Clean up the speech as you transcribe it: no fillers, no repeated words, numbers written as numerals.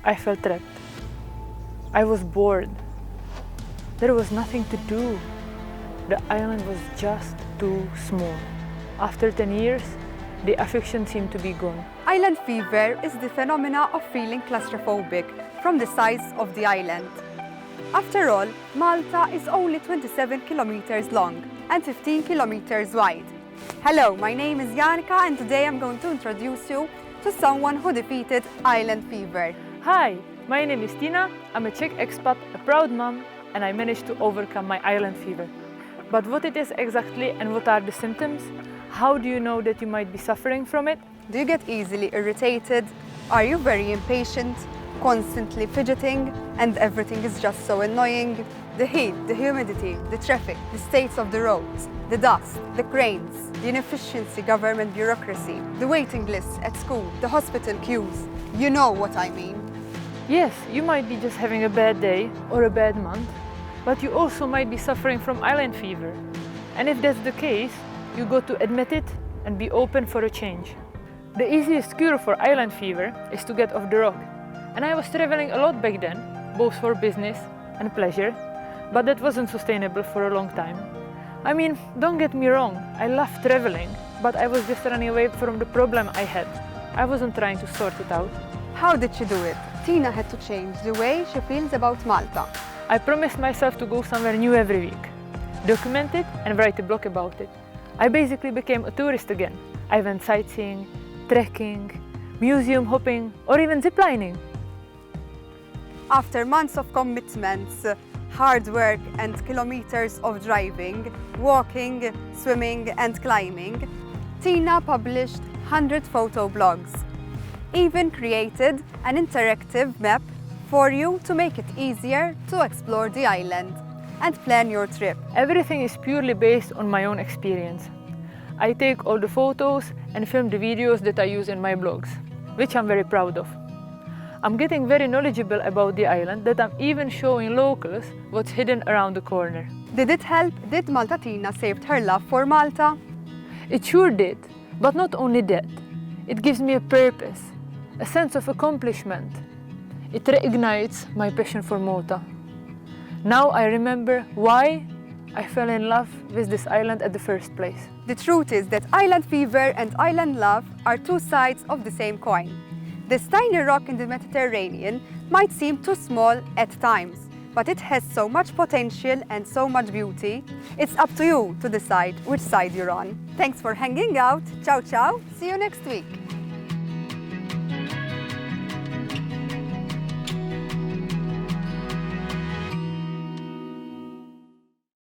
I felt trapped. I was bored. There was nothing to do. The island was just too small. After 10 years, the affection seemed to be gone. Island fever is the phenomena of feeling claustrophobic from the size of the island. After all, Malta is only 27 kilometers long and 15 kilometers wide. Hello, my name is Yanika and today I'm going to introduce you to someone who defeated island fever. Hi, my name is Tina. I'm a Czech expat, a proud mom, and I managed to overcome my island fever. But what it is exactly and what are the symptoms? How do you know that you might be suffering from it? Do you get easily irritated? Are you very impatient? Constantly fidgeting and everything is just so annoying? The heat, the humidity, the traffic, the states of the roads, the dust, the cranes, the inefficiency government bureaucracy, the waiting lists at school, the hospital queues. You know what I mean. Yes, you might be just having a bad day or a bad month, but you also might be suffering from island fever. And if that's the case, you got to admit it and be open for a change. The easiest cure for island fever is to get off the rock. And I was traveling a lot back then, both for business and pleasure, but that wasn't sustainable for a long time. I mean, don't get me wrong, I love traveling, but I was just running away from the problem I had. I wasn't trying to sort it out. How did she do it? Tina had to change the way she feels about Malta. I promised myself to go somewhere new every week, document it and write a blog about it. I basically became a tourist again. I went sightseeing, trekking, museum hopping, or even ziplining. After months of commitments, hard work and kilometers of driving, walking, swimming and climbing, Tina published 100 photo blogs. Even created an interactive map for you to make it easier to explore the island and plan your trip. Everything is purely based on my own experience. I take all the photos and film the videos that I use in my blogs, which I'm very proud of. I'm getting very knowledgeable about the island that I'm even showing locals what's hidden around the corner. Did it help? Did Maltatina saved her love for Malta? It sure did, but not only that. It gives me a purpose, a sense of accomplishment. It reignites my passion for Malta. Now I remember why I fell in love with this island at the first place. The truth is that island fever and island love are two sides of the same coin. This tiny rock in the Mediterranean might seem too small at times, but it has so much potential and so much beauty. It's up to you to decide which side you're on. Thanks for hanging out. Ciao, ciao. See you next week.